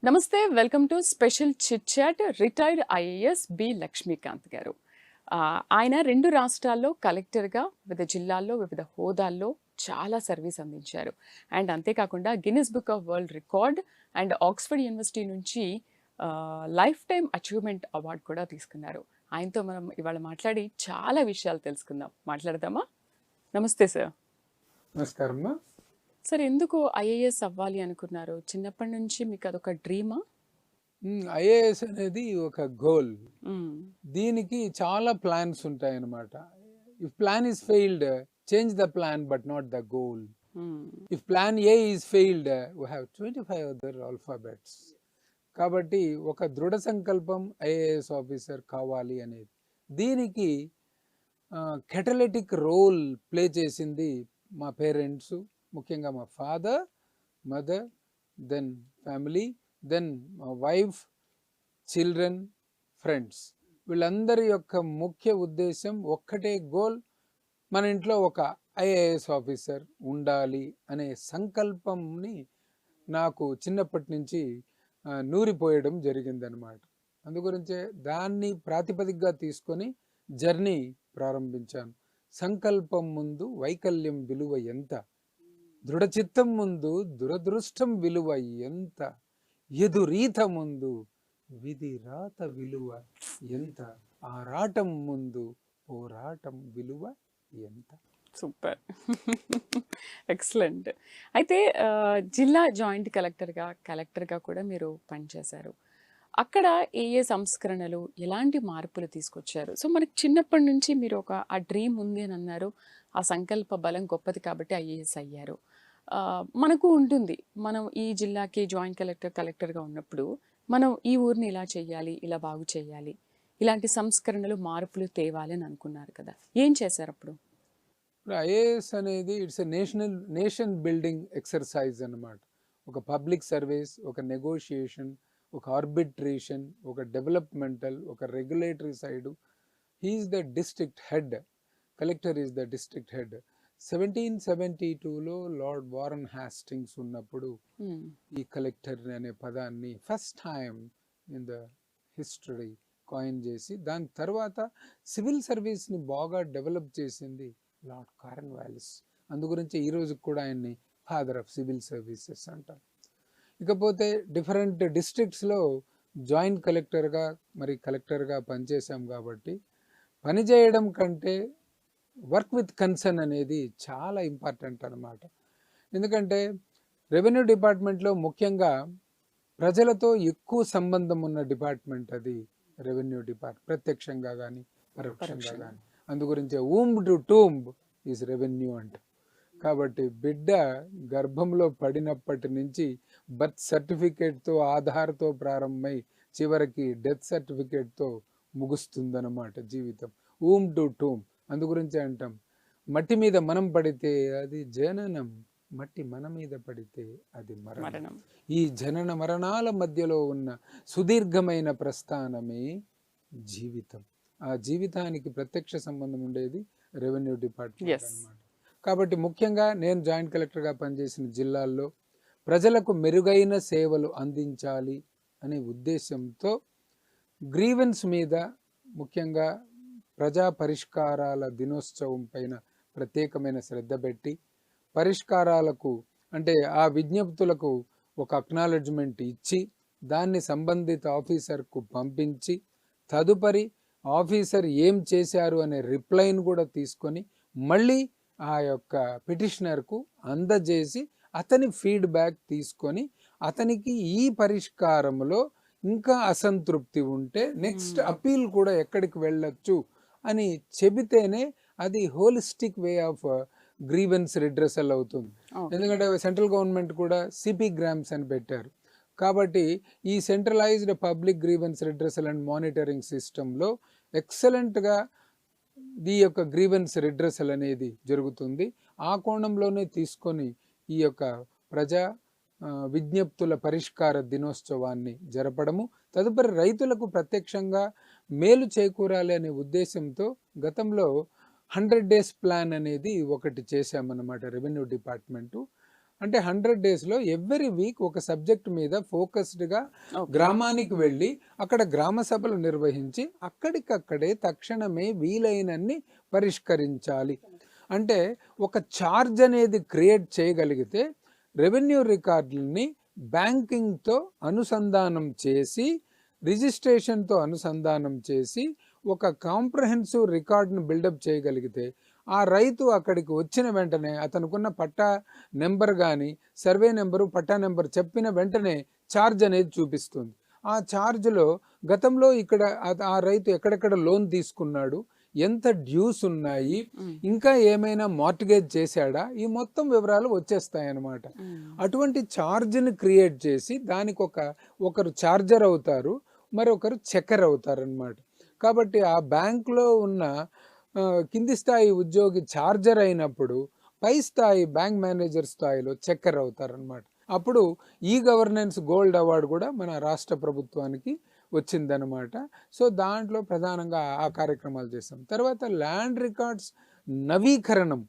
నమస్తే. Welcome to special chit chat. Retired IAS B Lakshmikant garu. ఆయన 2 రాష్ట్రాల్లో కలెక్టర్‌గా వివిధ జిల్లాల్లో, వివిధ హోదాల్లో చాలా సర్వీస్ అందించారు. అండ్ అంతేకాకుండా Guinness book of world record and Oxford university నుంచి లైఫ్ టైమ్ అచీవ్‌మెంట్ అవార్డ్ కూడా తీసుకున్నారు. ఆయనతో మనం ఇవాళ మాట్లాడి చాలా విషయాలు తెలుసుకుందాం. మాట్లాడదామా? నమస్తే సార్. నమస్కారం. సార్, ఎందుకు ఐఏఎస్ అవ్వాలి అనుకున్నారు? చిన్నప్పటి నుంచి మీకు అదొక డ్రీమా? ఐఏఎస్ అనేది ఒక గోల్. హ్మ్. దీనికి చాలా ప్లాన్స్ ఉంటాయన్నమాట. If plan is failed, change the plan but not the goal. Hmm. If plan A is failed, we have 25 other alphabets. కాబట్టి ఒక దృఢ సంకల్పం ఐఏఎస్ ఆఫీసర్ కావాలి అనేది. దీనికి కెటలిటిక్ రోల్ ప్లే చేసింది మా పేరెంట్స్, ముఖ్యంగా మా father, mother, then family, then మా వైఫ్, చిల్డ్రన్, ఫ్రెండ్స్. వీళ్ళందరి యొక్క ముఖ్య ఉద్దేశం ఒక్కటే గోల్, మన ఇంట్లో ఒక ఐఏఎస్ ఆఫీసర్ ఉండాలి అనే సంకల్పంని నాకు చిన్నప్పటి నుంచి నూరిపోయడం జరిగిందనమాట. అందుగురించే దాన్ని ప్రాతిపదికగా తీసుకొని జర్నీ ప్రారంభించాను. సంకల్పం ముందు వైకల్యం విలువ ఎంత, దృఢచిత్తం ముందు దురదృష్టం విలువ ఎంత, ఎదురీత ముందు విధి రాత విలువ ఎంత, ఆరాటం ముందు పోరాటం విలువ ఎంత. సూపర్. ఎక్సలెంట్. అయితే జిల్లా జాయింట్ కలెక్టర్గా కూడా మీరు పనిచేశారు. అక్కడ ఏ సంస్కరణలు, ఎలాంటి మార్పులు తీసుకొచ్చారు? సో మనకి చిన్నప్పటి నుంచి మీరు ఆ డ్రీమ్ ఉంది అని అన్నారు. ఆ సంకల్ప బలం గొప్పది కాబట్టి ఐఏఎస్ అయ్యారు. మనకు ఉంటుంది, మనం ఈ జిల్లాకి జాయింట్ కలెక్టర్గా ఉన్నప్పుడు మనం ఈ ఊరిని ఇలా చేయాలి, ఇలా బాగు చేయాలి, ఇలాంటి సంస్కరణలు, మార్పులు తేవాలి అని అనుకున్నారు కదా. ఏం చేశారు అప్పుడు? ఇప్పుడు ఐఏఎస్ అనేది it's a nation building exercise అన్నమాట. ఒక పబ్లిక్ సర్వీస్, ఒక నెగోషియేషన్, ఒక ఆర్బిట్రేషన్, ఒక డెవలప్మెంటల్, ఒక regulatory side. He is the district head. Collector is the district head. 1772లో లార్డ్ వారన్ హాస్టింగ్స్ ఉన్నప్పుడు ఈ కలెక్టర్ అనే పదాన్ని first time in the history coin చేసి, దాని తర్వాత సివిల్ సర్వీస్ని బాగా డెవలప్ చేసింది లార్డ్ కార్న్వాలిస్. అందుగురించి ఈరోజు కూడా ఆయన్ని ఫాదర్ ఆఫ్ సివిల్ సర్వీసెస్ అంటాం. ఇకపోతే డిఫరెంట్ డిస్ట్రిక్ట్స్లో జాయింట్ కలెక్టర్గా కలెక్టర్గా పనిచేసాం కాబట్టి పనిచేయడం కంటే వర్క్ విత్ కన్సర్న్ అనేది చాలా ఇంపార్టెంట్ అన్నమాట. ఎందుకంటే రెవెన్యూ డిపార్ట్మెంట్లో ముఖ్యంగా ప్రజలతో ఎక్కువ సంబంధం ఉన్న డిపార్ట్మెంట్ అది రెవెన్యూ డిపార్ట్మెంట్, ప్రత్యక్షంగా కానీ పరోక్షంగా కానీ. అందుగురించే womb to tomb is revenue అంట. కాబట్టి బిడ్డ గర్భంలో పడినప్పటి నుంచి బర్త్ సర్టిఫికేట్తో, ఆధార్తో ప్రారంభమై చివరికి డెత్ సర్టిఫికేట్తో ముగుస్తుందన్నమాట జీవితం. ఊమ్ టు టూమ్. అందుగురించి అంటాం, మట్టి మీద మనం పడితే అది జననం, మట్టి మన మీద పడితే అది మరణం. ఈ జనన మరణాల మధ్యలో ఉన్న సుదీర్ఘమైన ప్రస్థానమే జీవితం. ఆ జీవితానికి ప్రత్యక్ష సంబంధం ఉండేది రెవెన్యూ డిపార్ట్మెంట్ అన్నమాట. కాబట్టి ముఖ్యంగా నేను జాయింట్ కలెక్టర్గా పనిచేసిన జిల్లాల్లో ప్రజలకు మెరుగైన సేవలు అందించాలి అనే ఉద్దేశంతో గ్రీవెన్స్ మీద, ముఖ్యంగా ప్రజా పరిష్కారాల దినోత్సవం పైన ప్రత్యేకమైన శ్రద్ధ పెట్టి, పరిష్కారాలకు అంటే ఆ విజ్ఞప్తులకు ఒక అక్నాలెడ్జ్మెంట్ ఇచ్చి, దాన్ని సంబంధిత ఆఫీసర్కు పంపించి, తదుపరి ఆఫీసర్ ఏం చేశారు అనే రిప్లైను కూడా తీసుకొని మళ్ళీ ఆ యొక్క పిటిషనర్కు అందజేసి అతని ఫీడ్బ్యాక్ తీసుకొని, అతనికి ఈ పరిష్కారంలో ఇంకా అసంతృప్తి ఉంటే నెక్స్ట్ అపీల్ కూడా ఎక్కడికి వెళ్ళొచ్చు అని చెబితేనే అది holistic way of grievance redressal అవుతుంది. ఎందుకంటే సెంట్రల్ గవర్నమెంట్ కూడా సిపి గ్రామ్స్ అని పెట్టారు. కాబట్టి ఈ centralised public grievance redressal and monitoring సిస్టంలో ఎక్సలెంట్గా ఈ యొక్క గ్రీవెన్స్ రిడ్రెసల్ అనేది జరుగుతుంది. ఆ కోణంలోనే తీసుకొని ఈ యొక్క ప్రజా విజ్ఞప్తుల పరిష్కార దినోత్సవాన్ని జరపడము, తదుపరి రైతులకు ప్రత్యక్షంగా మేలు చేకూరాలి అనే ఉద్దేశంతో గతంలో 100 days ప్లాన్ అనేది ఒకటి చేశామన్నమాట రెవెన్యూ డిపార్ట్మెంటు. అంటే 100 డేస్లో ఎవ్రీ వీక్ ఒక సబ్జెక్ట్ మీద ఫోకస్డ్గా ఓకే. గ్రామానికి వెళ్ళి అక్కడ గ్రామ సభలు నిర్వహించి అక్కడికక్కడే తక్షణమే వీలైనన్ని పరిష్కరించాలి. అంటే ఒక ఛార్జ్ అనేది క్రియేట్ చేయగలిగితే రెవెన్యూ రికార్డులని బ్యాంకింగ్తో అనుసంధానం చేసి రిజిస్ట్రేషన్తో అనుసంధానం చేసి ఒక కాంప్రహెన్సివ్ రికార్డును బిల్డప్ చేయగలిగితే ఆ రైతు అక్కడికి వచ్చిన వెంటనే అతనుకున్న పట్టా నెంబర్ కానీ సర్వే నెంబరు పట్టా నెంబర్ చెప్పిన వెంటనే ఛార్జ్ అనేది చూపిస్తుంది. ఆ ఛార్జ్లో గతంలో ఇక్కడ ఆ రైతు ఎక్కడెక్కడ లోన్ తీసుకున్నాడు, ఎంత డ్యూస్ ఉన్నాయి, ఇంకా ఏమైనా మార్టిగేజ్ చేశాడా, ఈ మొత్తం వివరాలు వచ్చేస్తాయన్నమాట. అటువంటి ఛార్జ్ని క్రియేట్ చేసి దానికి ఒకరు ఛార్జర్ అవుతారు, మరొకరు చెక్కర్ అవుతారనమాట. కాబట్టి ఆ బ్యాంక్లో ఉన్న కింది స్థాయి ఉద్యోగి ఛార్జర్ అయినప్పుడు పై స్థాయి బ్యాంక్ మేనేజర్ స్థాయిలో చెక్కర్ అవుతారనమాట. అప్పుడు ఈ గవర్నెన్స్ గోల్డ్ అవార్డు కూడా మన రాష్ట్ర ప్రభుత్వానికి వచ్చిందనమాట. సో దాంట్లో ప్రధానంగా ఆ కార్యక్రమాలు చేస్తాం. తర్వాత ల్యాండ్ రికార్డ్స్ నవీకరణం,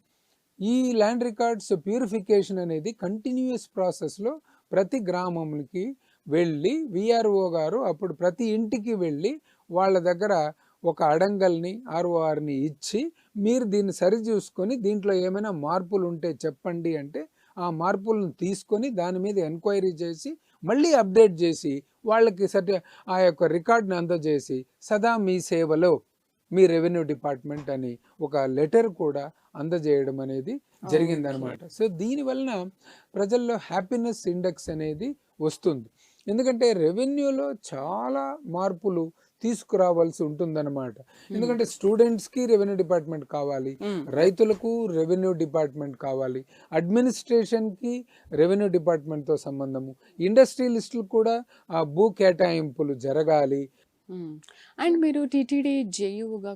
ఈ ల్యాండ్ రికార్డ్స్ ప్యూరిఫికేషన్ అనేది కంటిన్యూస్ ప్రాసెస్లో ప్రతి గ్రామంకి వెళ్ళి విఆర్ఓ గారు అప్పుడు ప్రతి ఇంటికి వెళ్ళి వాళ్ళ దగ్గర ఒక అడంగల్ని ఆర్ఓఆర్ని ఇచ్చి మీరు దీన్ని సరిచూసుకొని దీంట్లో ఏమైనా మార్పులు ఉంటే చెప్పండి అంటే ఆ మార్పులను తీసుకొని దాని మీద ఎంక్వైరీ చేసి మళ్ళీ అప్డేట్ చేసి వాళ్ళకి ఆ యొక్క రికార్డ్ని అందజేసి సదా మీ సేవలో మీ రెవెన్యూ డిపార్ట్మెంట్ అని ఒక లెటర్ కూడా అందజేయడం అనేది జరిగిందనమాట. సో దీనివలన ప్రజల్లో హ్యాపీనెస్ ఇండెక్స్ అనేది వస్తుంది. ఎందుకంటే రెవెన్యూలో చాలా మార్పులు తీసుకురావాల్సి ఉంటుందన్నమాట. ఎందుకంటే స్టూడెంట్స్కి రెవెన్యూ డిపార్ట్మెంట్ కావాలి, రైతులకు రెవెన్యూ డిపార్ట్మెంట్ కావాలి, అడ్మినిస్ట్రేషన్కి రెవెన్యూ డిపార్ట్మెంట్తో సంబంధము, ఇండస్ట్రియలిస్టులు కూడా ఆ భూ కేటాయింపులు జరగాలి. అండ్ మీరు టీటీడీ జేయూగా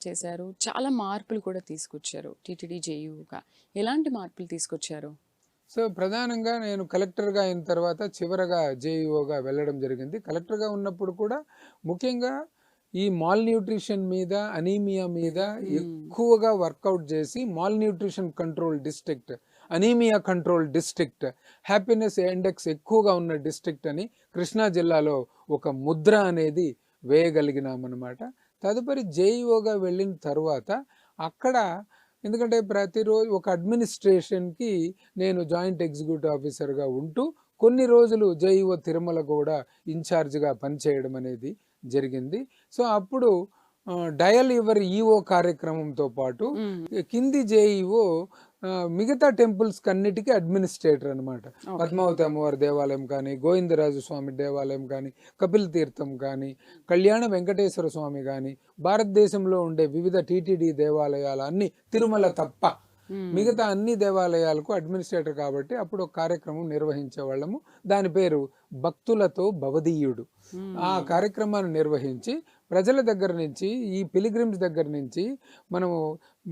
చేశారు, చాలా మార్పులు కూడా తీసుకొచ్చారు. టీటీడీ జేయూగా ఎలాంటి మార్పులు తీసుకొచ్చారు? సో ప్రధానంగా నేను కలెక్టర్గా అయిన తర్వాత చివరగా జేఈఓగా వెళ్ళడం జరిగింది. కలెక్టర్గా ఉన్నప్పుడు కూడా ముఖ్యంగా ఈ మాల్ న్యూట్రిషన్ మీద, అనీమియా మీద ఎక్కువగా వర్కౌట్ చేసి mall nutrition control district, anaemia control district, happiness index ఎక్కువగా ఉన్న డిస్ట్రిక్ట్ అని కృష్ణా జిల్లాలో ఒక ముద్ర అనేది వేయగలిగినామన్నమాట. తదుపరి జేఈఓగా వెళ్ళిన తర్వాత అక్కడ ఎందుకంటే ప్రతిరోజు ఒక అడ్మినిస్ట్రేషన్కి నేను జాయింట్ ఎగ్జిక్యూటివ్ ఆఫీసర్గా ఉంటూ కొన్ని రోజులు జేఈఓ తిరుమల కూడా ఇన్ఛార్జ్గా పనిచేయడం అనేది జరిగింది. సో అప్పుడు డయల్ యువర్ ఈఓ కార్యక్రమంతో పాటు కింది జేఈఓ మిగతా టెంపుల్స్ అన్నిటికీ అడ్మినిస్ట్రేటర్ అనమాట. పద్మావతి అమ్మవారి దేవాలయం కానీ, గోవిందరాజు స్వామి దేవాలయం కానీ, కపిల్ తీర్థం కానీ, కళ్యాణ వెంకటేశ్వర స్వామి కానీ, భారతదేశంలో ఉండే వివిధ టీటీడీ దేవాలయాలు అన్ని, తిరుమల తప్ప మిగతా అన్ని దేవాలయాలకు అడ్మినిస్ట్రేటర్ కాబట్టి అప్పుడు ఒక కార్యక్రమం నిర్వహించేవాళ్ళము. దాని పేరు భక్తులతో భవదీయుడు. ఆ కార్యక్రమాన్ని నిర్వహించి ప్రజల దగ్గర నుంచి, ఈ పిలిగ్రిమ్స్ దగ్గర నుంచి మనము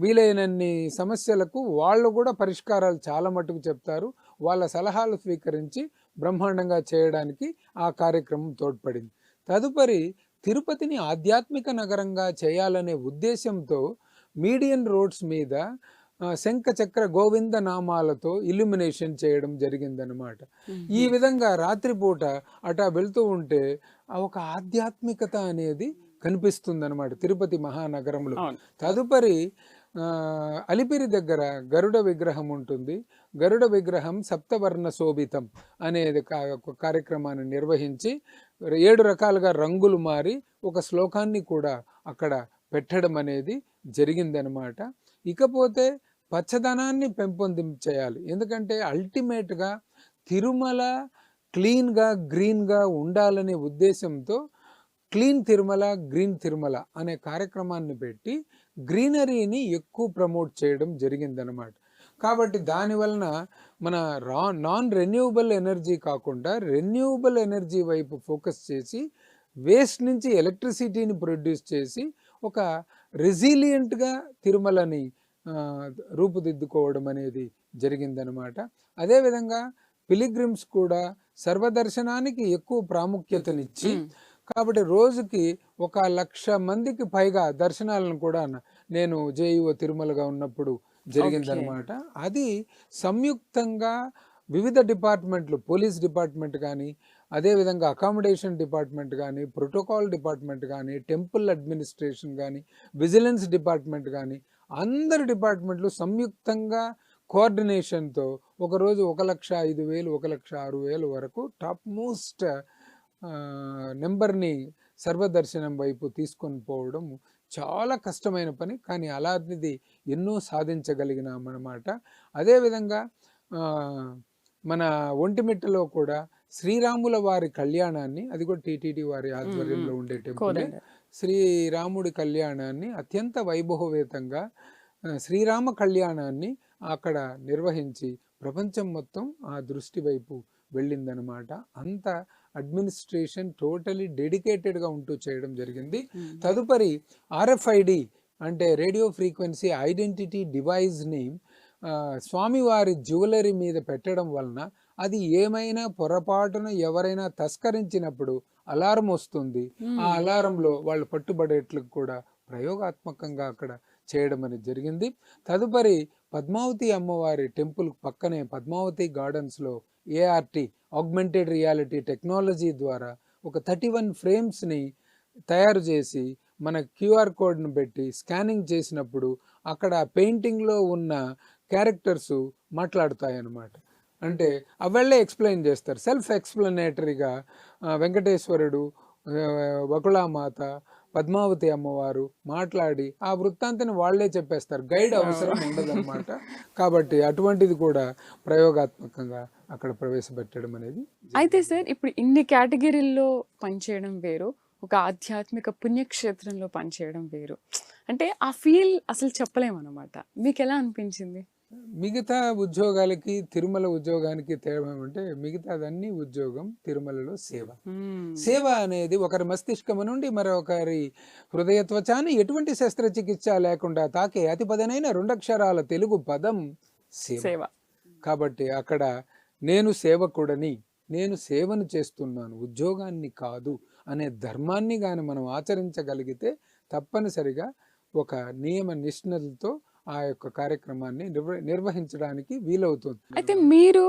వీలైనన్ని సమస్యలకు వాళ్ళు కూడా పరిష్కారాలు చాలా మటుకు చెప్తారు. వాళ్ళ సలహాలు స్వీకరించి బ్రహ్మాండంగా చేయడానికి ఆ కార్యక్రమం తోడ్పడింది. తదుపరి తిరుపతిని ఆధ్యాత్మిక నగరంగా చేయాలనే ఉద్దేశంతో మీడియన్ రోడ్స్ మీద శంఖ చక్ర గోవింద నామాలతో ఇల్యూమినేషన్ చేయడం జరిగిందనమాట. ఈ విధంగా రాత్రిపూట అటా వెళ్తూ ఉంటే ఒక ఆధ్యాత్మికత అనేది కనిపిస్తుందన్నమాట తిరుపతి మహానగరంలో. తదుపరి అలిపిరి దగ్గర గరుడ విగ్రహం ఉంటుంది. గరుడ విగ్రహం సప్తవర్ణ శోభితం అనేది కార్యక్రమాన్ని నిర్వహించి 7 రకాలుగా రంగులు మారి ఒక శ్లోకాన్ని కూడా అక్కడ పెట్టడం అనేది జరిగిందనమాట. ఇకపోతే పచ్చదనాన్ని పెంపొందించేయాలి. ఎందుకంటే అల్టిమేట్గా తిరుమల క్లీన్గా గ్రీన్గా ఉండాలనే ఉద్దేశంతో క్లీన్ తిరుమల గ్రీన్ తిరుమల అనే కార్యక్రమాన్ని పెట్టి గ్రీనరీని ఎక్కువ ప్రమోట్ చేయడం జరిగిందనమాట. కాబట్టి దానివలన మన నాన్ రెన్యూవబుల్ ఎనర్జీ కాకుండా రెన్యూవబుల్ ఎనర్జీ వైపు ఫోకస్ చేసి వేస్ట్ నుంచి ఎలక్ట్రిసిటీని ప్రొడ్యూస్ చేసి ఒక రెసిలియంట్గా తిరుమలని రూపుదిద్దుకోవడం అనేది జరిగిందనమాట. అదేవిధంగా పిలిగ్రిమ్స్ కూడా సర్వదర్శనానికి ఎక్కువ ప్రాముఖ్యతనిచ్చి కాబట్టి రోజుకి 1,00,000 మందికి పైగా దర్శనాలను కూడా నేను జేఈఓ తిరుమలగా ఉన్నప్పుడు జరిగిందనమాట. అది సంయుక్తంగా వివిధ డిపార్ట్మెంట్లు, పోలీస్ డిపార్ట్మెంట్ కానీ, అదేవిధంగా అకామిడేషన్ డిపార్ట్మెంట్ కానీ, ప్రోటోకాల్ డిపార్ట్మెంట్ కానీ, టెంపుల్ అడ్మినిస్ట్రేషన్ కానీ, విజిలెన్స్ డిపార్ట్మెంట్ కానీ, అందరి డిపార్ట్మెంట్లు సంయుక్తంగా కోఆర్డినేషన్తో ఒకరోజు 1,05,000 1,06,000 వరకు టాప్ మోస్ట్ నెంబర్ని సర్వదర్శనం వైపు తీసుకొని పోవడం చాలా కష్టమైన పని. కానీ అలాంటిది ఎన్నో సాధించగలిగినామన్నమాట. అదేవిధంగా మన ఒంటిమిట్టలో కూడా శ్రీరాముల వారి కళ్యాణాన్ని, అది కూడా టీటీడీ వారి ఆధ్వర్యంలో ఉండే టెంపుల్, శ్రీరాముడి కళ్యాణాన్ని అత్యంత వైభవవేతంగా శ్రీరామ కళ్యాణాన్ని అక్కడ నిర్వహించి ప్రపంచం మొత్తం ఆ దృష్టి వైపు వెళ్ళిందనమాట. అంత అడ్మినిస్ట్రేషన్ టోటలీ డెడికేటెడ్గా ఉంటూ చేయడం జరిగింది. తదుపరి RFID అంటే రేడియో ఫ్రీక్వెన్సీ ఐడెంటిటీ డివైస్ని స్వామివారి జ్యువెలరీ మీద పెట్టడం వలన అది ఏమైనా పొరపాటున ఎవరైనా తస్కరించినప్పుడు అలారం వస్తుంది. ఆ అలారంలో వాళ్ళు పట్టుబడేట్లు కూడా ప్రయోగాత్మకంగా అక్కడ చేయడం అనేది జరిగింది. తదుపరి పద్మావతి అమ్మవారి టెంపుల్ పక్కనే పద్మావతి గార్డెన్స్లో ART ఆగ్మెంటెడ్ రియాలిటీ టెక్నాలజీ ద్వారా ఒక 31 ఫ్రేమ్స్ని తయారు చేసి మన QR కోడ్ను పెట్టి స్కానింగ్ చేసినప్పుడు అక్కడ పెయింటింగ్లో ఉన్న క్యారెక్టర్స్ మాట్లాడుతాయన్నమాట. అంటే అవళ్ళే ఎక్స్ప్లెయిన్ చేస్తారు. సెల్ఫ్ ఎక్స్ప్లెనేటరీగా వెంకటేశ్వరుడు, వకుళామాత, పద్మావతి అమ్మవారు మాట్లాడి ఆ వృత్తాంతాన్ని వాళ్లే చెప్పేస్తారు. గైడ్ అవసరం ఉండదన్నమాట. కాబట్టి అటువంటిది కూడా ప్రయోగాత్మకంగా అక్కడ ప్రవేశపెట్టడం అనేది. అయితే సార్, ఇప్పుడు ఇన్ని కేటగిరీల్లో పనిచేయడం వేరు, ఒక ఆధ్యాత్మిక పుణ్యక్షేత్రంలో పనిచేయడం వేరు. అంటే ఆ ఫీల్ అసలు చెప్పలేమన్నమాట. మీకు ఎలా అనిపించింది? మిగతా ఉద్యోగాలకి తిరుమల ఉద్యోగానికి తేడా ఏమంటే, మిగతాదన్నీ ఉద్యోగం, తిరుమలలో సేవ. సేవ అనేది ఒకరి మస్తిష్కము నుండి మరొకరి హృదయ త్వచాన్ని ఎటువంటి శస్త్రచికిత్స లేకుండా తాకే అతి పదనైన 2 అక్షరాల తెలుగు పదం సేవ. కాబట్టి అక్కడ నేను సేవకుడని, నేను సేవను చేస్తున్నాను, ఉద్యోగాన్ని కాదు అనే ధర్మాన్ని కానీ మనం ఆచరించగలిగితే తప్పనిసరిగా ఒక నియమ నిష్ఠలతో ఆ యొక్క కార్యక్రమాన్ని నిర్వహించడానికి వీలవుతుంది. అయితే మీరు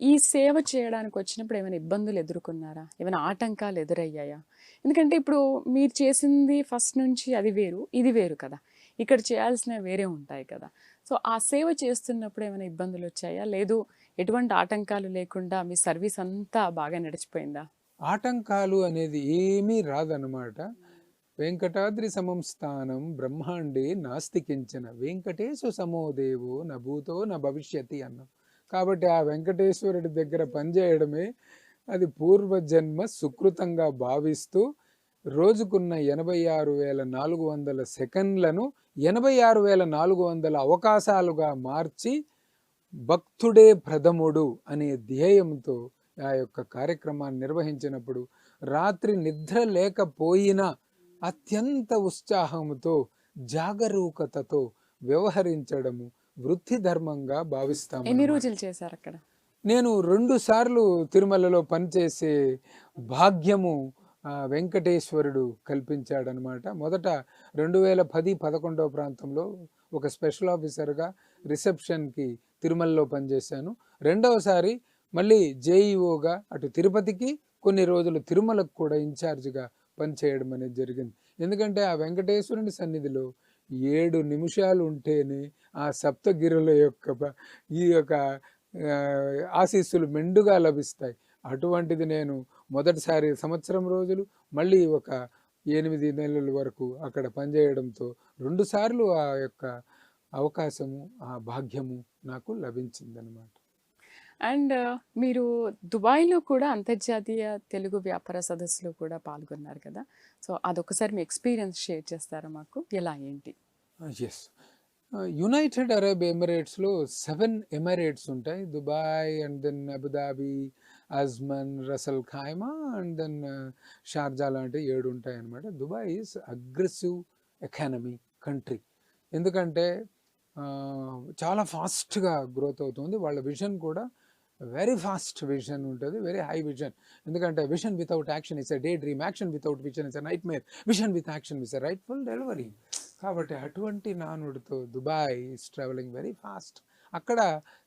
ఈ సేవ చేయడానికి వచ్చినప్పుడు ఏమైనా ఇబ్బందులు ఎదుర్కొన్నారా? ఏమైనా ఆటంకాలు ఎదురయ్యాయా? ఎందుకంటే ఇప్పుడు మీరు చేసింది ఫస్ట్ నుంచి అది వేరు, ఇది వేరు కదా. ఇక్కడ చేయాల్సినవి వేరే ఉంటాయి కదా. సో ఆ సేవ చేస్తున్నప్పుడు ఏమైనా ఇబ్బందులు వచ్చాయా? లేదు ఎటువంటి ఆటంకాలు లేకుండా మీ సర్వీస్ అంతా బాగా నడిచిపోయిందా? ఆటంకాలు అనేది ఏమీ రాదన్నమాట. వెంకటాద్రి సమం స్థానం బ్రహ్మాండే నాస్తి కించన వెంకటేశు సమోదేవో న భూతో న భవిష్యతి అన్నాం. కాబట్టి ఆ వెంకటేశ్వరుడి దగ్గర పనిచేయడమే అది పూర్వజన్మ సుకృతంగా భావిస్తూ రోజుకున్న 86,400 సెకండ్లను 86,400 అవకాశాలుగా మార్చి భక్తుడే ప్రథముడు అనే ధ్యేయంతో ఆ యొక్క కార్యక్రమాన్ని నిర్వహించినప్పుడు రాత్రి నిద్ర లేకపోయినా అత్యంత ఉత్సాహంతో జాగరూకతతో వ్యవహరించడము వృత్తి ధర్మంగా భావిస్తాము. ఎన్ని రోజులు చేశారు అక్కడ? నేను 2 సార్లు తిరుమలలో పనిచేసే భాగ్యము వెంకటేశ్వరుడు కల్పించాడనమాట. మొదట 2010-11 ప్రాంతంలో ఒక స్పెషల్ ఆఫీసర్గా రిసెప్షన్కి తిరుమలలో పనిచేశాను. రెండవసారి మళ్ళీ JEOగా అటు తిరుపతికి కొన్ని రోజులు తిరుమలకు కూడా ఇన్ఛార్జిగా పనిచేయడం అనేది జరిగింది. ఎందుకంటే ఆ వెంకటేశ్వరుని సన్నిధిలో 7 నిమిషాలు ఉంటేనే ఆ సప్తగిరుల యొక్క ఈ యొక్క ఆశీస్సులు మెండుగా లభిస్తాయి. అటువంటిది నేను మొదటిసారి సంవత్సరం రోజులు, మళ్ళీ ఒక 8 నెలల వరకు అక్కడ పనిచేయడంతో 2 సార్లు ఆ యొక్క అవకాశము, ఆ భాగ్యము నాకు లభించిందనమాట. అండ్ మీరు దుబాయ్లో కూడా అంతర్జాతీయ తెలుగు వ్యాపార సదస్సులో కూడా పాల్గొన్నారు కదా. సో అదొకసారి మీ ఎక్స్పీరియన్స్ షేర్ చేస్తారా మాకు? ఎలా ఏంటి? ఎస్, యునైటెడ్ అరబ్ ఎమిరేట్స్లో 7 ఎమిరేట్స్ ఉంటాయి. Dubai and then Abu Dhabi, Ajman, Ras al Khaimah and then Sharjah లాంటి 7 ఉంటాయి అన్నమాట. Dubai is aggressive economy country. ఎందుకంటే చాలా ఫాస్ట్గా గ్రోత్ అవుతుంది. వాళ్ళ విజన్ కూడా వెరీ ఫాస్ట్ విజన్ ఉంటుంది, వెరీ హై విజన్. ఎందుకంటే vision without action is a day dream, action without vision is a nightmare, vision with action is a rightful delivery. కాబట్టి అటువంటి నానుడితో Dubai is travelling very fast. అక్కడ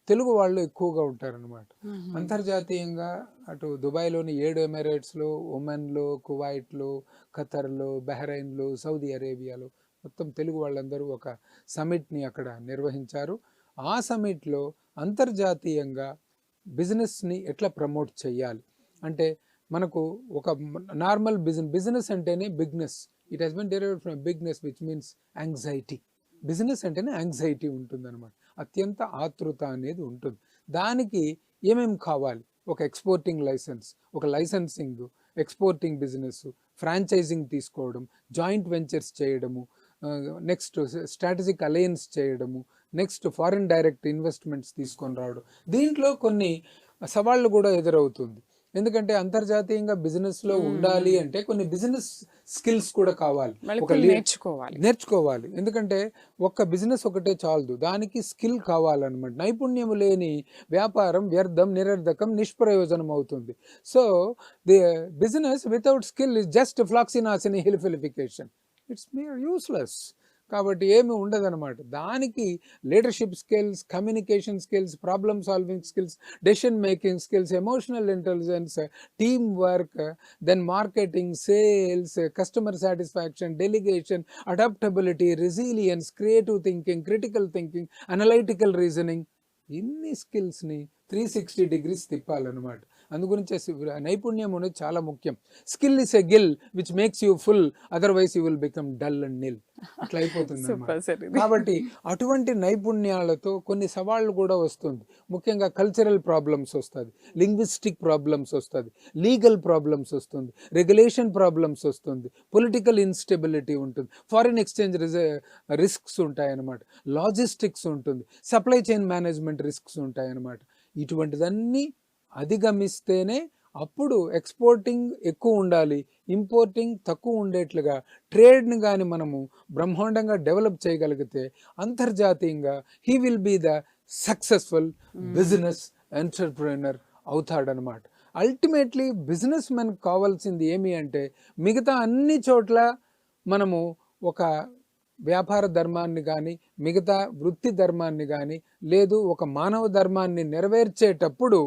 తెలుగు వాళ్ళు ఎక్కువగా ఉంటారనమాట. అంతర్జాతీయంగా అటు దుబాయ్లోని 7 ఎమిరేట్స్లో, ఒమన్లో, కువైట్లో, ఖతర్లో, బహ్రెయిన్లో, సౌదీ అరేబియాలో మొత్తం తెలుగు వాళ్ళందరూ ఒక సమిట్ని అక్కడ నిర్వహించారు. ఆ సమిట్లో అంతర్జాతీయంగా బిజినెస్ని ఎట్లా ప్రమోట్ చేయాలి అంటే, మనకు ఒక నార్మల్ బిజినెస్ అంటేనే busyness. It has been derived from busyness which means anxiety. Business అంటేనే యాంగ్జైటీ ఉంటుందన్నమాట, అత్యంత ఆతృత అనేది ఉంటుంది. దానికి ఏమేమి కావాలి? ఒక ఎక్స్పోర్టింగ్ లైసెన్స్, ఒక లైసెన్సింగ్, ఎక్స్పోర్టింగ్ బిజినెస్, ఫ్రాంచైజింగ్ తీసుకోవడం, జాయింట్ వెంచర్స్ చేయడము, నెక్స్ట్ స్ట్రాటజిక్ అలయన్స్ చేయడము, నెక్స్ట్ ఫారిన్ డైరెక్ట్ ఇన్వెస్ట్మెంట్స్ తీసుకొని రావడం. దీంట్లో కొన్ని సవాళ్ళు కూడా ఎదురవుతుంది. ఎందుకంటే అంతర్జాతీయంగా బిజినెస్లో ఉండాలి అంటే కొన్ని బిజినెస్ స్కిల్స్ కూడా కావాలి, ఒక నేర్చుకోవాలి. ఎందుకంటే ఒక్క బిజినెస్ ఒకటే చాలదు, దానికి స్కిల్ కావాలన్నమాట. నైపుణ్యము లేని వ్యాపారం వ్యర్థం, నిరర్ధకం, నిష్ప్రయోజనం అవుతుంది. So the business without skill is just ఫ్లాక్సినాసిని హిలిఫిలిఫికేషన్, ఇట్స్ mere యూస్లెస్. కాబట్టి ఏమి ఉండదన్నమాట. దానికి leadership skills, communication skills, problem solving skills, decision making skills, emotional intelligence, team work, then marketing, sales, customer satisfaction, delegation, adaptability, resilience, creative thinking, critical thinking, analytical reasoning, ఇన్ని స్కిల్స్ని 360 degrees తిప్పాలన్నమాట. అందుగురించి నైపుణ్యం అనేది చాలా ముఖ్యం. Skill is a gill which makes you full, otherwise you will become dull and nil, అట్లా అయిపోతుంది అన్నమాట. కాబట్టి అటువంటి నైపుణ్యాలతో కొన్ని సవాళ్ళు కూడా వస్తుంది. ముఖ్యంగా కల్చరల్ ప్రాబ్లమ్స్ వస్తుంది, లింగ్విస్టిక్ ప్రాబ్లమ్స్ వస్తుంది, లీగల్ ప్రాబ్లమ్స్ వస్తుంది, రెగ్యులేషన్ ప్రాబ్లమ్స్ వస్తుంది, పొలిటికల్ ఇన్స్టెబిలిటీ ఉంటుంది, ఫారిన్ ఎక్స్చేంజ్ రిస్క్స్ ఉంటాయన్నమాట, లాజిస్టిక్స్ ఉంటుంది, సప్లై చైన్ మేనేజ్మెంట్ రిస్క్స్ ఉంటాయన్నమాట. ఇటువంటిదన్నీ అధిగమిస్తేనే అప్పుడు ఎక్స్పోర్టింగ్ ఎక్కువ ఉండాలి, ఇంపోర్టింగ్ తక్కువ ఉండేట్లుగా ట్రేడ్ని కానీ మనము బ్రహ్మాండంగా డెవలప్ చేయగలిగితే అంతర్జాతీయంగా he will be the successful business entrepreneur అవుతాడనమాట. అల్టిమేట్లీ బిజినెస్ మెన్ కావాల్సింది ఏమి అంటే, మిగతా అన్ని చోట్ల మనము ఒక వ్యాపార ధర్మాన్ని కానీ, మిగతా వృత్తి ధర్మాన్ని కానీ, లేదు ఒక మానవ ధర్మాన్ని నెరవేర్చేటప్పుడు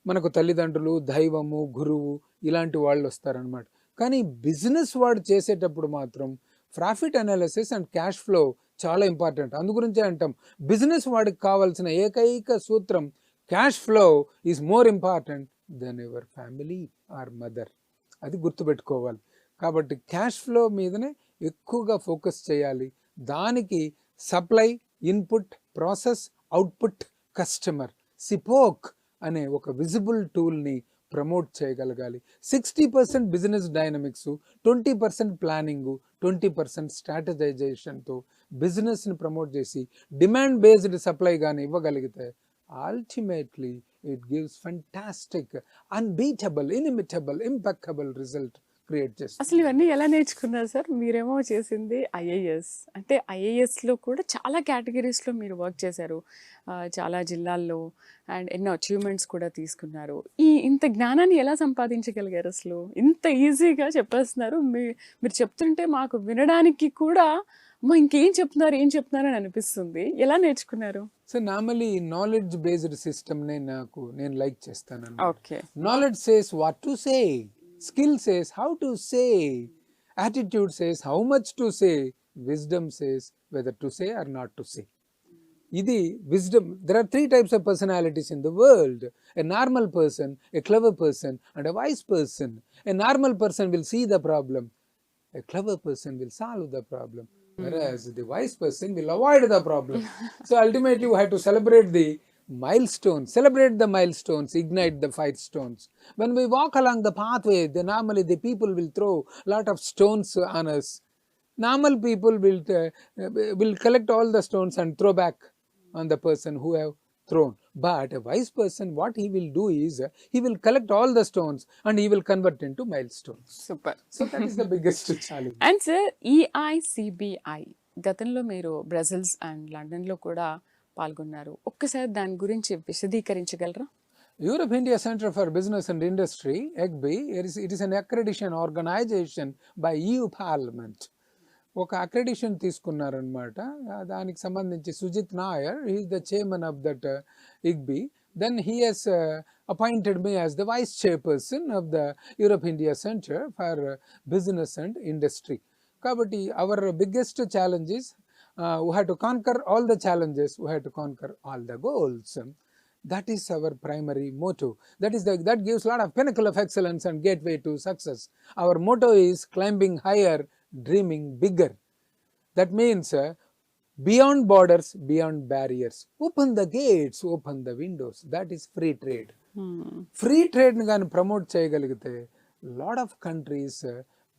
మనకు తల్లిదండ్రులు, దైవము, గురువు ఇలాంటి వాళ్ళు వస్తారనమాట. కానీ బిజినెస్ వాడు చేసేటప్పుడు మాత్రం profit analysis and cash flow చాలా ఇంపార్టెంట్. అందుగురించే అంటాం బిజినెస్ వాడికి కావాల్సిన ఏకైక సూత్రం cash flow is more important than your family or mother. అది గుర్తుపెట్టుకోవాలి. కాబట్టి క్యాష్ ఫ్లో మీదనే ఎక్కువగా ఫోకస్ చేయాలి. దానికి supply, input, process, output, customer, SIPOC అనే ఒక విజిబుల్ టూల్ని ప్రమోట్ చేయగలగాలి. 60% బిజినెస్ డైనమిక్స్, 20% ప్లానింగ్, 20% స్ట్రాటజైజేషన్తో బిజినెస్ని ప్రమోట్ చేసి డిమాండ్ బేస్డ్ సప్లై కానీ ఇవ్వగలిగితే ultimately it gives fantastic, unbeatable, inimitable, impeccable result create చేస్తుంది. అసలు ఇవన్నీ ఎలా నేర్చుకున్నారు సార్? మీరేమో చేసింది ఐఏఎస్, అంటే ఐఏఎస్లో కూడా చాలా కేటగిరీస్లో మీరు వర్క్ చేశారు, చాలా జిల్లాల్లో, అండ్ ఎన్నో అచీవ్మెంట్స్ కూడా తీసుకున్నారు. ఇంత జ్ఞానాన్ని ఎలా సంపాదించగలిగారు? అసలు ఇంత ఈజీగా చెప్పేస్తున్నారు, మీరు చెప్తుంటే మాకు వినడానికి కూడా ఇంకేం చెప్తున్నారు ఏం చెప్తున్నారు అని అనిపిస్తుంది. ఎలా నేర్చుకున్నారు? సో నార్మలీ నాలెడ్జ్ బేస్డ్ సిస్టమ్నే నేను లైక్ చేస్తాను. Okay, knowledge says what to say, skill says how to say, attitude says how much to say, wisdom says whether to say or not to say. Idi wisdom. There are 3 types of personalities in the world: a normal person, a clever person, and a wise person. A normal person will see the problem, a clever person will solve the problem, whereas the wise person will avoid the problem. So ultimately we have to celebrate the milestones, celebrate the milestones, ignite the fire stones. When we walk along the pathway, normally the people will throw a lot of stones on us. Normal people will collect all the stones and throw back on the person who have thrown. But a wise person, what he will do is he will collect all the stones and he will convert into milestones. Super. So that is the biggest challenge. And sir, EICBI గతంలో మీరు Brussels and లండన్లో కూడా పాల్గొన్నారు. ఒక్కసారి దాని గురించి విశదీకరించగలరా? Europe India Centre for Business and Industry, ECBI, it is an accreditation organization by EU Parliament. ఒక accreditation తీసుకున్నారనమాట. దానికి సంబంధించి Sujith Nair, he is the chairman of that IGBI. Then he has appointed me as the vice chairperson of the Europe India Center for Business and Industry. Kabatti, our biggest challenge is we have to conquer all the challenges, we have to conquer all the goals. That is our primary motto. That gives a lot of pinnacle of excellence and gateway to success. Our motto is climbing higher, dreaming bigger. That means beyond borders, beyond barriers. Open the gates, open the windows. That is free trade. Free trade ni gaani promote cheyagalagite, lot of countries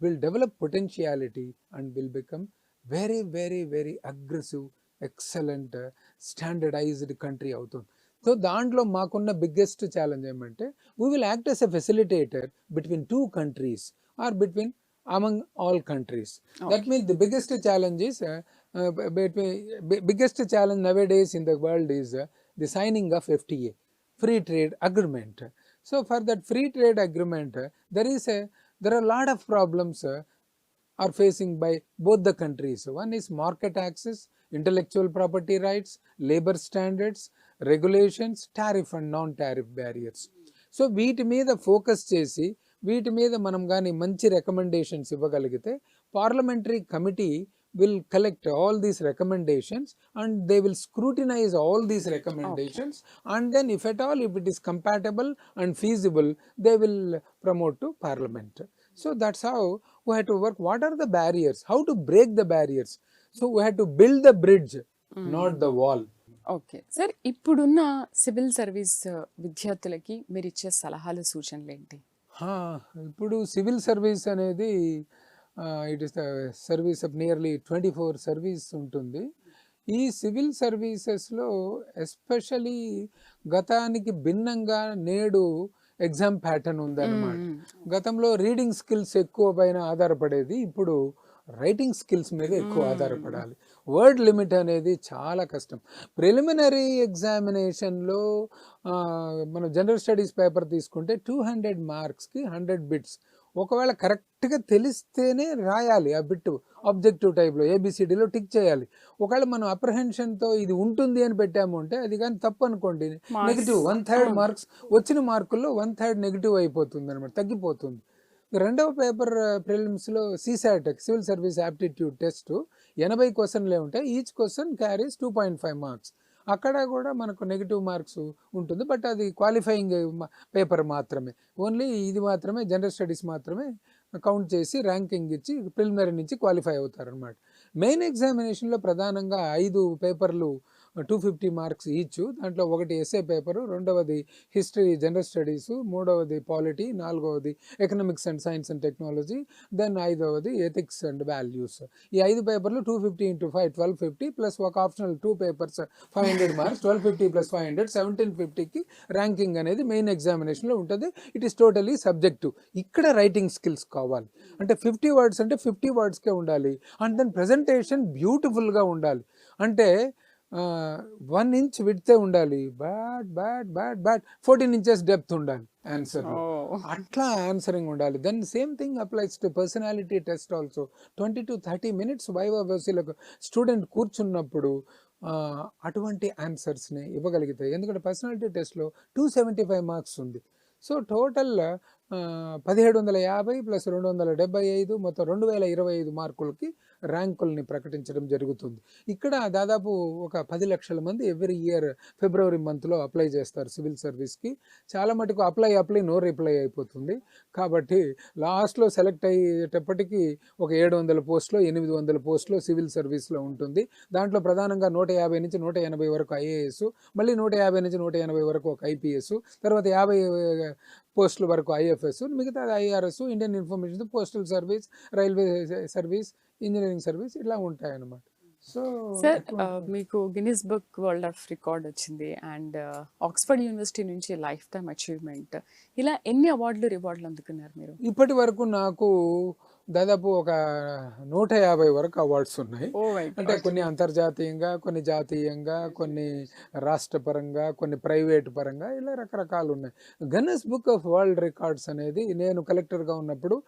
will develop potentiality and will become very, very, very aggressive, excellent, standardized country అవుతుంది. So దాంట్లో మాకున్న biggest challenge ఏమంటే we will act as a facilitator between two countries or between among all countries. That means the biggest challenge is biggest challenge nowadays in the world is the signing of FTA, free trade agreement. So for that free trade agreement, there are a lot of problems are facing by both the countries. One is market access, intellectual property rights, labor standards, regulations, tariff and non-tariff barriers. So వీటి మీద focus చేసి వీటి మీద మనం కానీ మంచి recommendations ఇవ్వగలిగితే parliamentary committee will collect all these recommendations and they will scrutinize all these recommendations. And then if at all, if it is compatible and feasible, they will promote to parliament. So that's how we have to work. What are the barriers? How to break the barriers? So we have to build the bridge, not the wall. Okay sir, ఇప్పుడున్న civil service విద్యార్థులకి మీరు ఇచ్చే సలహాలు సూచనలు ఏంటి? ఇప్పుడు civil service అనేది it is the service of nearly 24 service ఉంటుంది. ఈ సివిల్ సర్వీసెస్లో ఎస్పెషలీ గతానికి భిన్నంగా నేడు ఎగ్జామ్ ప్యాటర్న్ ఉందన్నమాట. గతంలో రీడింగ్ స్కిల్స్ ఎక్కువ పైన ఆధారపడేది, ఇప్పుడు రైటింగ్ స్కిల్స్ మీద ఎక్కువ ఆధారపడాలి. వర్డ్ లిమిట్ అనేది చాలా కష్టం. ప్రిలిమినరీ ఎగ్జామినేషన్లో మనం జనరల్ స్టడీస్ పేపర్ తీసుకుంటే 200 మార్క్స్కి 100 బిట్స్. ఒకవేళ కరెక్ట్గా తెలిస్తేనే రాయాలి ఆ బిట్, ఆబ్జెక్టివ్ టైప్లో ఏబిసిడిలో టిక్ చేయాలి. ఒకవేళ మనం అప్రహెన్షన్తో ఇది ఉంటుంది అని పెట్టాము అంటే అది కానీ తప్పు అనుకోండి, నెగిటివ్ 1/3 మార్క్స్ వచ్చిన మార్కుల్లో 1/3 నెగిటివ్ అయిపోతుంది అనమాట, తగ్గిపోతుంది. రెండవ పేపర్ ప్రిలిమ్స్లో CSAT civil service aptitude test 80 క్వశ్చన్లే ఉంటాయి. Each question carries 2.5 marks. అక్కడ కూడా మనకు నెగిటివ్ మార్క్స్ ఉంటుంది, బట్ అది క్వాలిఫైయింగ్ పేపర్ మాత్రమే. ఓన్లీ ఇది మాత్రమే, జనరల్ స్టడీస్ మాత్రమే కౌంట్ చేసి ర్యాంకింగ్ ఇచ్చి ప్రిలిమినరీ నుంచి క్వాలిఫై అవుతారనమాట. మెయిన్ ఎగ్జామినేషన్లో ప్రధానంగా 5 పేపర్లు 250 మార్క్స్ ఈచ్. దాంట్లో ఒకటి ఎస్ఏ పేపరు, రెండవది హిస్టరీ జనరల్ స్టడీస్, మూడవది పాలిటీ, నాలుగవది economics and science and technology, then ఐదవది ఎథిక్స్ అండ్ వాల్యూస్. ఈ 5 పేపర్లు 250 × 5 1250 ప్లస్ ఒక ఆప్షనల్ 2 పేపర్స్ 500 మార్క్స్, 1250 + 500 1750కి ర్యాంకింగ్ అనేది మెయిన్ ఎగ్జామినేషన్లో ఉంటుంది. It is totally subjective. ఇక్కడ రైటింగ్ స్కిల్స్ కావాలి అంటే 50 వర్డ్స్ అంటే 50 వర్డ్స్కే ఉండాలి. అండ్ దెన్ ప్రజెంటేషన్ బ్యూటిఫుల్గా ఉండాలి. అంటే 1 ఇంచ్ విడ్తే ఉండాలి, బ్యాడ్ 14 ఇంచెస్ డెప్త్ ఉండాలి ఆన్సర్, అట్లా ఆన్సరింగ్ ఉండాలి. Then same thing applies to personality test also. 20 to 30 minutes viva వేసీలకు స్టూడెంట్ కూర్చున్నప్పుడు అటువంటి ఆన్సర్స్ని ఇవ్వగలిగితే, ఎందుకంటే పర్సనాలిటీ టెస్ట్లో 275 మార్క్స్ ఉంది. సో టోటల్ 1750 + 275 మొత్తం 2025 మార్కులకి ర్యాంకుల్ని ప్రకటించడం జరుగుతుంది. ఇక్కడ దాదాపు ఒక 10 లక్షల మంది ఎవ్రీ ఇయర్ ఫిబ్రవరి మంత్లో అప్లై చేస్తారు సివిల్ సర్వీస్కి. చాలా మటుకు అప్లై నో రిప్లై అయిపోతుంది. కాబట్టి లాస్ట్లో సెలెక్ట్ అయ్యేటప్పటికీ ఒక 700 పోస్టులో 800 పోస్టులో సివిల్ సర్వీస్లో ఉంటుంది. దాంట్లో ప్రధానంగా 150 నుంచి 180 వరకు IAS, మళ్ళీ 150 నుంచి 180 వరకు ఒక IPS, తర్వాత 50 పోస్టుల వరకు IFS, మిగతా IRS, Indian information, postal service, railway service, engineering service ఇలా ఉంటాయన్నమాట. సో సార్, మీకు Guinness book world of record వచ్చింది అండ్ ఆక్స్ఫర్డ్ యూనివర్సిటీ నుంచి లైఫ్ టైమ్ అచీవ్మెంట్, ఇలా ఎన్ని రివార్డులు అందుకున్నారు మీరు? ఇప్పటి వరకు నాకు దాదాపు ఒక 150 వరకు అవార్డ్స్ ఉన్నాయి. అంటే కొన్ని అంతర్జాతీయంగా, కొన్ని జాతీయంగా, కొన్ని రాష్ట్ర పరంగా, కొన్ని ప్రైవేట్ పరంగా, ఇలా రకరకాలు ఉన్నాయి. Guinness book of world records అనేది నేను కలెక్టర్గా ఉన్నప్పుడు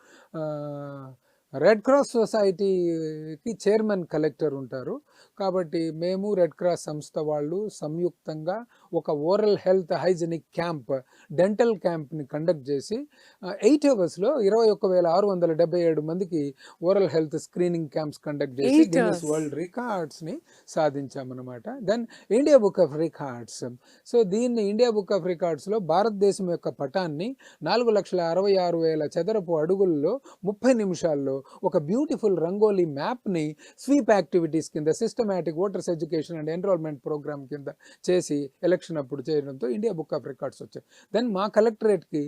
రెడ్ క్రాస్ సొసైటీకి చైర్మన్ కలెక్టర్ ఉంటారు. కాబట్టి మేము రెడ్ క్రాస్ సంస్థ వాళ్ళు సంయుక్తంగా ఒక oral health hygienic camp, dental క్యాంప్ని కండక్ట్ చేసి 8 అవర్స్లో 21,677 మందికి oral health screening camps conduct చేసి 8 గిన్నిస్ hours. వరల్డ్ రికార్డ్స్ని సాధించామన్నమాట. Then India book of records. So దీన్ని ఇండియా బుక్ ఆఫ్ రికార్డ్స్లో భారతదేశం యొక్క పటాన్ని 4,66,000 చదరపు అడుగుల్లో 30 నిమిషాల్లో ఒక బ్యూటిఫుల్ రంగోలీ మ్యాప్ని స్వీప్ యాక్టివిటీస్ కింద systematic voters education and enrolment programme కింద చేసి ఎలక్షన్ అప్పుడు చేయడంతో ఇండియా బుక్ ఆఫ్ రికార్డ్స్ వచ్చాయి. దెన్ మా కలెక్టరేట్కి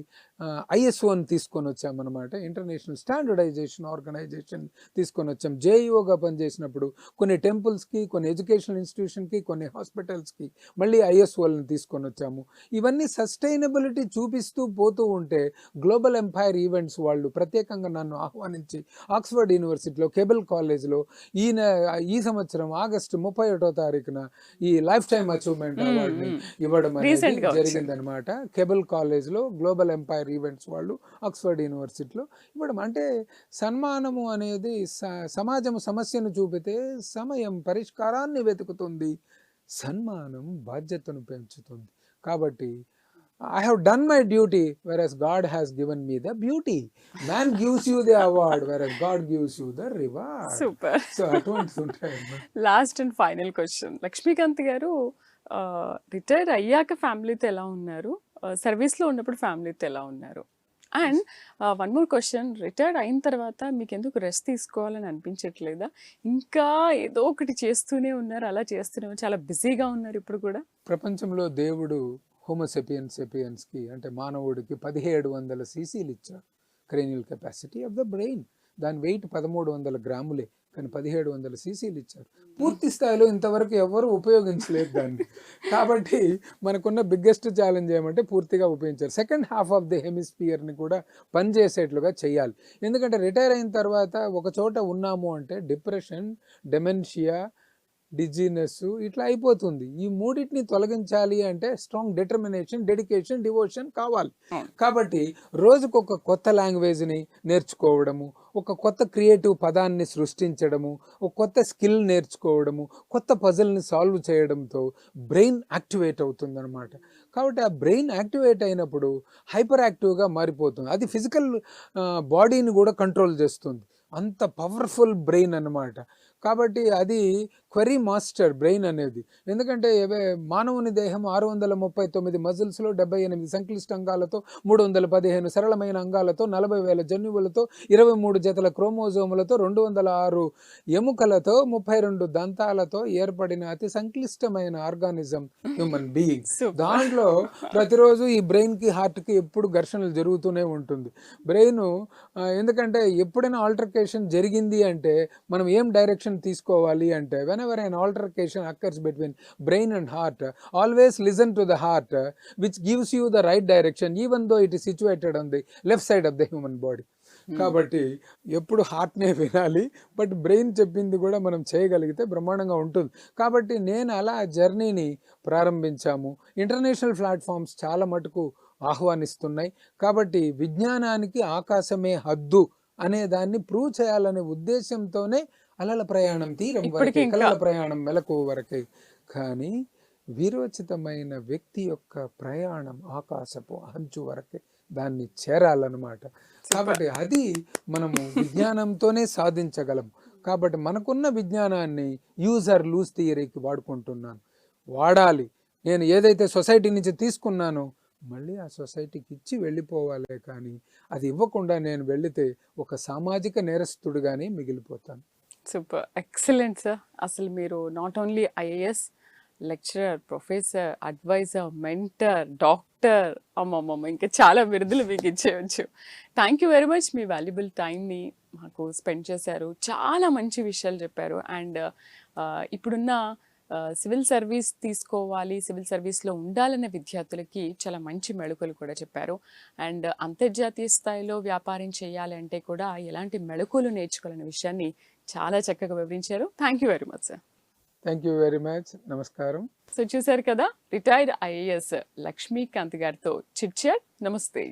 ISOని తీసుకొని వచ్చామన్నమాట, ఇంటర్నేషనల్ స్టాండర్డైజేషన్ ఆర్గనైజేషన్ తీసుకొని వచ్చాం. జేఈఓగా పనిచేసినప్పుడు కొన్ని టెంపుల్స్కి, కొన్ని ఎడ్యుకేషనల్ ఇన్స్టిట్యూషన్కి, కొన్ని హాస్పిటల్స్కి మళ్ళీ ISOలను తీసుకొని వచ్చాము. ఇవన్నీ సస్టైనబిలిటీ చూపిస్తూ పోతూ ఉంటే గ్లోబల్ ఎంపైర్ ఈవెంట్స్ వాళ్ళు ప్రత్యేకంగా నన్ను ఆహ్వానించి ఆక్స్ఫర్డ్ యూనివర్సిటీలో కేబుల్ కాలేజ్లో ఈ సంవత్సరం ఆగస్టు 31వ తారీఖున ఈ లైఫ్ టైమ్ అచీవ్మెంట్ అవార్డుని ఇవ్వడం అనేది Recent గా వచ్చింది. జరిగిందనమాట. కేబుల్ కాలేజ్లో గ్లోబల్ ఎంపైర్ ఈవెంట్స్ వాళ్ళు ఆక్స్ఫర్డ్ యూనివర్సిటీలో ఇవ్వడం. అంటే సన్మానము అనేది సమాజం సమస్యను చూపితే సమయం పరిష్కారాన్ని వెతుకుతుంది, సన్మానం బాధ్యతను పెంచుతుంది. కాబట్టి I have done my duty, whereas God has given me the beauty. Man gives you the award, whereas God gives you the reward. Super. So అటువంటిది ఉంటాయన్నమాట. Last and final question, Lakshmikant garu retire అయ్యాక ఫ్యామిలీతో ఎలా ఉన్నారు, సర్వీస్లో ఉన్నప్పుడు ఫ్యామిలీతో ఎలా ఉన్నారు? And one more question, retired అయిన తర్వాత మీకు ఎందుకు రెస్ట్ తీసుకోవాలని అనిపించట్లేదా? ఇంకా ఏదో ఒకటి చేస్తూనే ఉన్నారు, అలా చేస్తూనే ఉన్నారు, చాలా బిజీగా ఉన్నారు ఇప్పుడు కూడా. ప్రపంచంలో దేవుడు హోమోసెపియన్స్కి అంటే మానవుడికి 1700 సీసీలు ఇచ్చారు, cranial capacity of the brain. దాని వెయిట్ 1300 గ్రాములే, కానీ 1700 సీసీలు ఇచ్చారు. పూర్తి స్థాయిలో ఇంతవరకు ఎవరు ఉపయోగించలేదు దాన్ని. కాబట్టి మనకున్న బిగ్గెస్ట్ ఛాలెంజ్ ఏమంటే పూర్తిగా ఉపయోగించారు. సెకండ్ హాఫ్ ఆఫ్ ది హెమిస్ఫియర్ని కూడా పనిచేసేట్లుగా చేయాలి. ఎందుకంటే రిటైర్ అయిన తర్వాత ఒక చోట ఉన్నాము అంటే డిప్రెషన్, డెమెన్షియా, డిజీనెస్ ఇట్లా అయిపోతుంది. ఈ మూడింటిని తొలగించాలి అంటే స్ట్రాంగ్ డిటర్మినేషన్, డెడికేషన్, డివోషన్ కావాలి. కాబట్టి రోజుకొక కొత్త లాంగ్వేజ్ని నేర్చుకోవడము, ఒక కొత్త క్రియేటివ్ పదాన్ని సృష్టించడము, ఒక కొత్త స్కిల్ నేర్చుకోవడము, కొత్త పజిల్ని సాల్వ్ చేయడంతో బ్రెయిన్ యాక్టివేట్ అవుతుందన్నమాట. కాబట్టి ఆ బ్రెయిన్ యాక్టివేట్ అయినప్పుడు హైపర్ యాక్టివ్గా మారిపోతుంది. అది ఫిజికల్ బాడీని కూడా కంట్రోల్ చేస్తుంది. అంత పవర్ఫుల్ బ్రెయిన్ అన్నమాట. కాబట్టి అది క్వరీ మాస్టర్ బ్రెయిన్ అనేది. ఎందుకంటే మానవుని దేహం 639 మజిల్స్లో 78 సంక్లిష్ట అంగాలతో 315 సరళమైన అంగాలతో 40,000 జన్యువులతో 23 జతల క్రోమోజోములతో 206 ఎముకలతో 32 దంతాలతో ఏర్పడిన అతి సంక్లిష్టమైన ఆర్గానిజం హ్యూమన్ బీయింగ్. దాంట్లో ప్రతిరోజు ఈ బ్రెయిన్కి హార్ట్కి ఎప్పుడు ఘర్షణలు జరుగుతూనే ఉంటుంది. బ్రెయిన్ ఎందుకంటే ఎప్పుడైనా ఆల్టర్కేషన్ జరిగింది అంటే మనం ఏం డైరెక్షన్ తీసుకోవాలి అంటే whenever an altercation occurs between brain and heart, always listen to the heart, which gives you the right direction even though it is situated on the left side of the human body. కాబట్టి ఎప్పుడు హార్ట్నే వినాలి, but brain చెప్పింది కూడా మనం చేయగలిగితే బ్రహ్మాండంగా ఉంటుంది. కాబట్టి నేను అలా జర్నీని ప్రారంభించాము. ఇంటర్నేషనల్ ప్లాట్ఫామ్స్ చాలా మటుకు ఆహ్వానిస్తున్నాయి. కాబట్టి విజ్ఞానానికి ఆకాశమే హద్దు అనే దాన్ని ప్రూవ్ చేయాలనే ఉద్దేశంతోనే అలల ప్రయాణం తీరం వరకే, కలల ప్రయాణం మెలకువ వరకే. కానీ విరోచితమైన వ్యక్తి యొక్క ప్రయాణం ఆకాశపు అంచు వరకే, దాన్ని చేరాలన్నమాట. కాబట్టి అది మనము విజ్ఞానంతోనే సాధించగలం. కాబట్టి మనకున్న విజ్ఞానాన్ని యూజర్ లూజ్ థియరీకి వాడుకుంటున్నాను. వాడాలి. నేను ఏదైతే సొసైటీ నుంచి తీసుకున్నానో మళ్ళీ ఆ సొసైటీకి ఇచ్చి వెళ్ళిపోవాలే, కానీ అది ఇవ్వకుండా నేను వెళితే ఒక సామాజిక నేరస్తుడుగానే మిగిలిపోతాను. Super, excellent sir. అసలు మీరు not only IAS lecturer, professor, adviser, mentor, doctor, అమ్మమ్మమ్మ ఇంకా చాలా బిరుదులు మీకు ఇచ్చేయచ్చు. Thank you very much. మీ వాల్యుబుల్ టైంని మాకు స్పెండ్ చేశారు, చాలా మంచి విషయాలు చెప్పారు. అండ్ ఇప్పుడున్న సివిల్ సర్వీస్ తీసుకోవాలి, సివిల్ సర్వీస్లో ఉండాలనే విద్యార్థులకి చాలా మంచి మెళకువలు కూడా చెప్పారు. అండ్ అంతర్జాతీయ స్థాయిలో వ్యాపారం చేయాలి అంటే కూడా ఎలాంటి మెళకువలు నేర్చుకోవాలనే విషయాన్ని చాలా చక్కగా వివరించారు. Thank you very much sir. Thank you very much. నమస్కారం. సో చూశారు కదా, రిటైర్డ్ IAS లక్ష్మీకాంత్ గారితో చిట్ చాట్. నమస్తే.